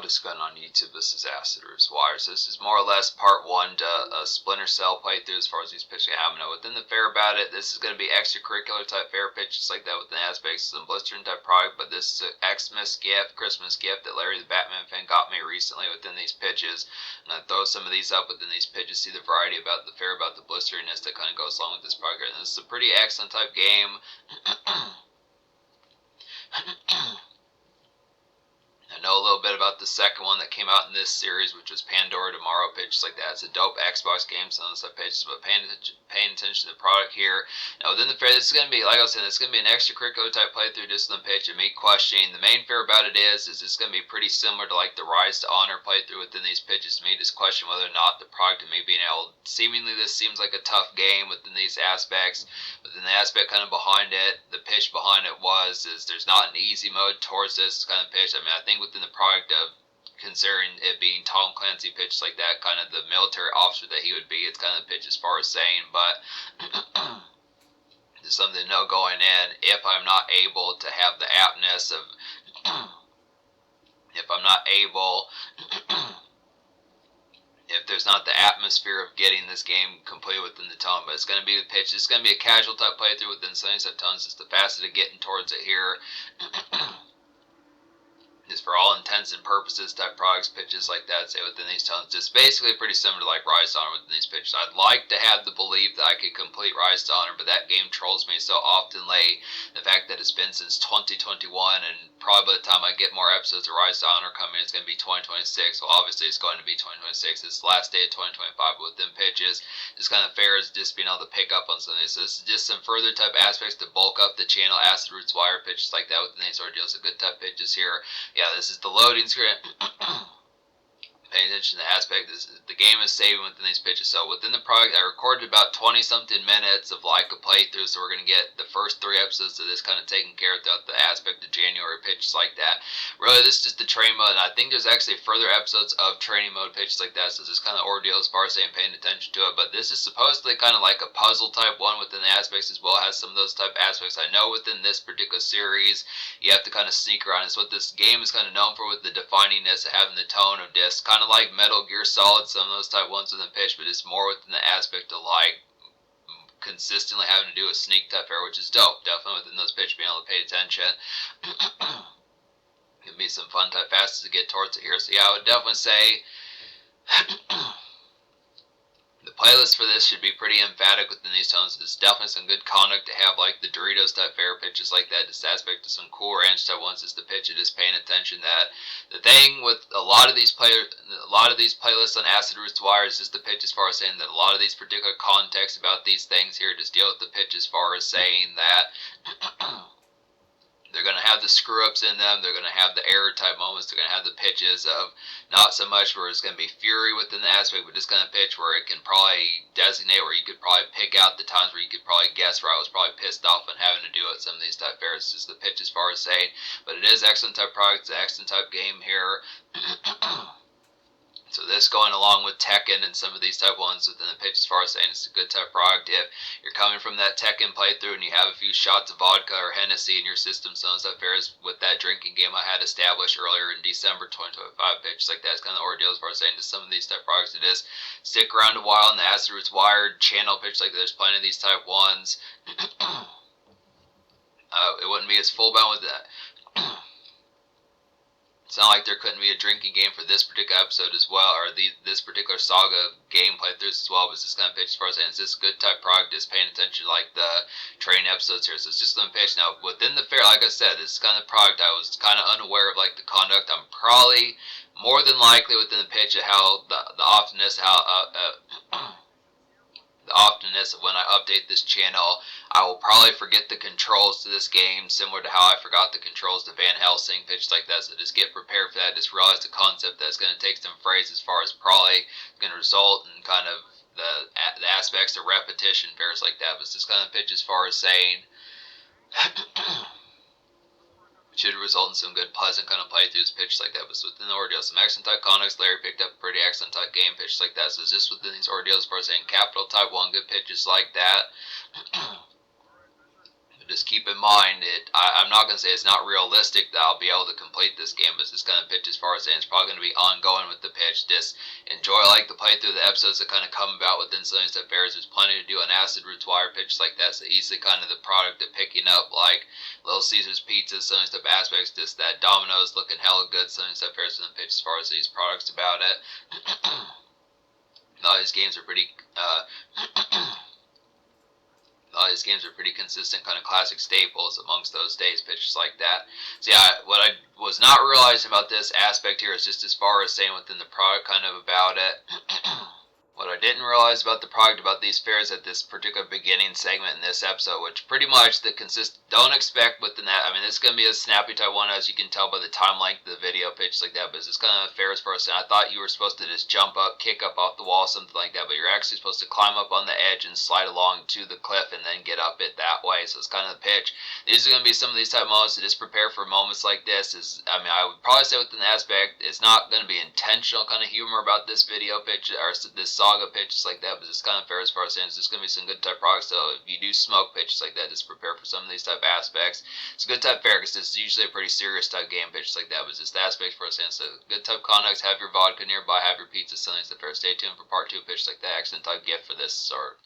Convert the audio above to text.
just got on YouTube. This is Acid Roots Wires. This is more or less part one to a Splinter Cell playthrough as far as these pitches I have. Now, within the fair about it, this is going to be extracurricular type fair pitches like that within aspects of some blistering type product, but this is an Xmas gift, Christmas gift that Larry the Batman fan got me recently within these pitches. And I throw some of these up within these pitches, see the variety about the fair, about the blisteriness that kind of goes along with this product. And this is a pretty excellent type game. I know a little bit about the second one that came out in this series, which was Pandora Tomorrow, pitches like that. It's a dope Xbox game, some of the pitches, but paying attention to the product here. Now, within the fair, this is going to be, like I was saying, it's going to be an extracurricular type playthrough, discipline pitch, and me questioning. The main fair about it is it's going to be pretty similar to like the Rise to Honor playthrough within these pitches. To me, just question whether or not the product of me being able, seemingly this seems like a tough game within these aspects, but then the aspect kind of behind it, the pitch behind it is there's not an easy mode towards this kind of pitch. I mean, I think within the product of considering it being Tom Clancy pitch like that, kind of the military officer that he would be, it's kind of the pitch as far as saying, but there's something to know going in. If I'm not able to have the aptness of if I'm not able if there's not the atmosphere of getting this game completed within the tone, but it's going to be the pitch. It's going to be a casual type playthrough within 77 tones. It's the fastest of getting towards it here. Just for all intents and purposes type products, pitches like that, say within these tones, just basically pretty similar to like Rise to Honor within these pitches. I'd like to have the belief that I could complete Rise to Honor, but that game trolls me so often lately. The fact that it's been since 2021, and probably by the time I get more episodes of Rise to Honor coming, it's going to be 2026. Well, obviously it's going to be 2026. It's the last day of 2025, but within pitches, it's kind of fair as just being able to pick up on some of these. So this is just some further type aspects to bulk up the channel. Acid Roots Wire pitches like that within these ordeals, a good type pitches here. Yeah, this is the loading screen. Paying attention to the aspect, the game is saving within these pitches. So within the product, I recorded about 20-something minutes of like a playthrough, so we're going to get the first 3 episodes of this kind of taken care of throughout the aspect of January pitches like that. Really, this is just the training mode, and I think there's actually further episodes of training mode pitches like that, so this kind of ordeal as far as saying paying attention to it. But this is supposedly kind of like a puzzle type one within the aspects as well. It has some of those type aspects. I know within this particular series, you have to kind of sneak around. It's what this game is kind of known for, with the definingness of having the tone of disc, kind of like Metal Gear Solid, some of those type ones within pitch, but it's more within the aspect of like consistently having to do a sneak type fair, which is dope. Definitely within those pitch, being able to pay attention. It'll be some fun type passes to get towards it here. So yeah, I would definitely say the playlist for this should be pretty emphatic within these tones. There's definitely some good conduct to have, like the Doritos type fair pitches like that. This aspect of some cool ranch type ones is the pitch. It is paying attention that the thing with a lot of these playlists on Acid Roots Wire is just the pitch as far as saying that a lot of these particular contexts about these things here just deal with the pitch as far as saying that they're going to have the screw-ups in them. They're going to have the error-type moments. They're going to have the pitches of not so much where it's going to be fury within the aspect, but just kind of pitch where it can probably designate, where you could probably pick out the times where you could probably guess where I was probably pissed off and having to do it. Some of these type fairs, just the pitch as far as saying. But it is excellent type product. It's an excellent type game here. So this going along with Tekken and some of these type ones within the pitch as far as saying it's a good type product. If you're coming from that Tekken playthrough and you have a few shots of vodka or Hennessy in your system, some stuff fares with that drinking game I had established earlier in December 2025 pitch like that. It's kind of the ordeal as far as saying to some of these type products. It is stick around a while in the Acid Roots Wired channel pitch like that. There's plenty of these type ones. It wouldn't be as full bound with that. It's not like there couldn't be a drinking game for this particular episode as well, or this particular saga game playthroughs as well, but it's just kind of pitch as far as saying, it's this good type product, is paying attention to like the training episodes here, so it's just on pitch. Now, within the fair, like I said, this kind of product, I was kind of unaware of like the conduct. I'm probably more than likely within the pitch of how the oftenness of when I update this channel, I will probably forget the controls to this game, similar to how I forgot the controls to Van Helsing pitch like that. So just get prepared for that. Just realize the concept that it's going to take some phrase as far as probably going to result in kind of the aspects of repetition fairs like that. But it's just kind of pitch as far as saying should result in some good, pleasant kind of playthroughs, pitches like that. But within the ordeal, some excellent type context. Larry picked up a pretty excellent type game pitches like that. So it's just within these ordeals, as far as saying capital type 1, good pitches like that. But just keep in mind, I'm not going to say it's not realistic that I'll be able to complete this game, but it's going to pitch as far as saying it's probably going to be ongoing with the pitch. Just enjoy the playthrough, the episodes that kind of come about within Southern Step Fairs. There's plenty to do on Acid Roots Wire pitches like that, so easily kind of the product of picking up like Little Caesars Pizza, Southern Step Aspects, just that Domino's looking hella good Southern Step Fairs for the pitch as far as these products about it. All these games are pretty all these games are pretty consistent, kind of classic staples amongst those days, pitches like that. So yeah, what I was not realizing about this aspect here is just as far as saying within the product kind of about it. What I didn't realize about the product about these fairs at this particular beginning segment in this episode, which pretty much don't expect within that. I mean, it's going to be a snappy type one, as you can tell by the time length of the video pitch like that, but it's kind of fairs first. And I thought you were supposed to just jump up, kick up off the wall, something like that, but you're actually supposed to climb up on the edge and slide along to the cliff and then get up it that way. So it's kind of the pitch. These are going to be some of these type moments to just prepare for moments like this. I mean, I would probably say within the aspect, it's not going to be intentional kind of humor about this video pitch or this saga pitches like that, but it's kind of fair as far as saying it's just going to be some good type products. So if you do smoke pitches like that, just prepare for some of these type aspects. It's a good type fair because it's usually a pretty serious type game pitches like that, but it's just the aspects for us saying so good type conduct. Have your vodka nearby, have your pizza, something like that fair. Stay tuned for part 2 pitches like that. Excellent type gift for this sort.